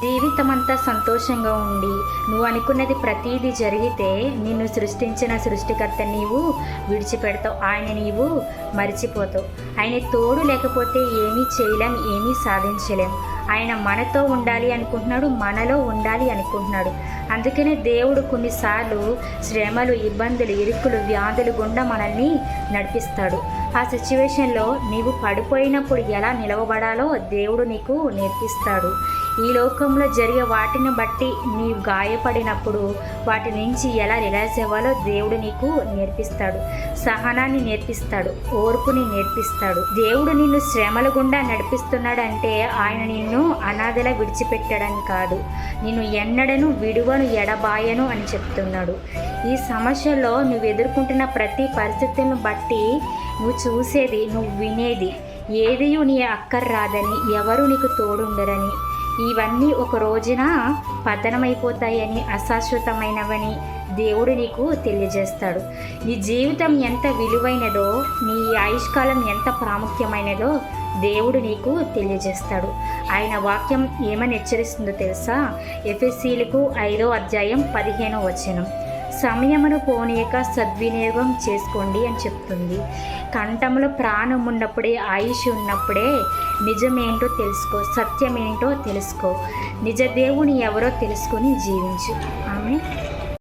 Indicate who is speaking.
Speaker 1: జీవితమంతా సంతోషంగా ఉండి నువ్వు అనుకున్నది ప్రతీదీ జరిగితే నిన్ను సృష్టించిన సృష్టికర్త నీవు విడిచిపెడతావు, ఆయన నీవు మరిచిపోతావు. ఆయన తోడు లేకపోతే ఏమీ చేయలేం, ఏమీ సాధించలేం. ఆయన మనతో ఉండాలి అనుకుంటున్నాడు, మనలో ఉండాలి అనుకుంటున్నాడు. అందుకనే దేవుడు కొన్నిసార్లు శ్రమలు, ఇబ్బందులు, ఇరుకులు, వ్యాధులు గుండా మనల్ని నడిపిస్తాడు. ఆ సిచ్యువేషన్లో నీవు పడిపోయినప్పుడు ఎలా నిలవబడాలో దేవుడు నీకు నేర్పిస్తాడు. ఈ లోకంలో జరిగే వాటిని బట్టి నీవు గాయపడినప్పుడు వాటి నుంచి ఎలా రిలాక్స్ అవ్వాలో దేవుడు నీకు నేర్పిస్తాడు. సహనాన్ని నేర్పిస్తాడు, ఓర్పుని నేర్పిస్తాడు. దేవుడు నిన్ను శ్రమల గుండా నడిపిస్తున్నాడంటే ఆయన నిన్ను అనాథలా విడిచిపెట్టాడని కాదు, నిన్ను ఎన్నడను విడువను ఎడబాయను అని చెప్తున్నాడు. ఈ సమస్యలో నువ్వు ఎదుర్కొంటున్న ప్రతి పరిస్థితులను బట్టి నువ్వు చూసేది, నువ్వు వినేది ఏది నీ అక్కర్రాదని, ఎవరు నీకు తోడుండరని, ఇవన్నీ ఒక రోజున పతనమైపోతాయని, అశాశ్వతమైనవని దేవుడు నీకు తెలియజేస్తాడు. నీ జీవితం ఎంత విలువైనదో, నీ ఆయుష్కాలం ఎంత ప్రాముఖ్యమైనదో దేవుడు నీకు తెలియజేస్తాడు. ఆయన వాక్యం ఏమని హెచ్చరిస్తుందో తెలుసా? ఎఫెసీయులకు 5వ అధ్యాయం 15వ వచనం, సమయమును పోనీయక సద్వినియోగం చేసుకోండి అని చెప్తుంది. కంఠంలో ప్రాణం ఉన్నప్పుడే, ఆయుష్ ఉన్నప్పుడే నిజమేంటో తెలుసుకో, సత్యమేంటో తెలుసుకో, నిజ దేవుని ఎవరో తెలుసుకొని జీవించు. ఆమె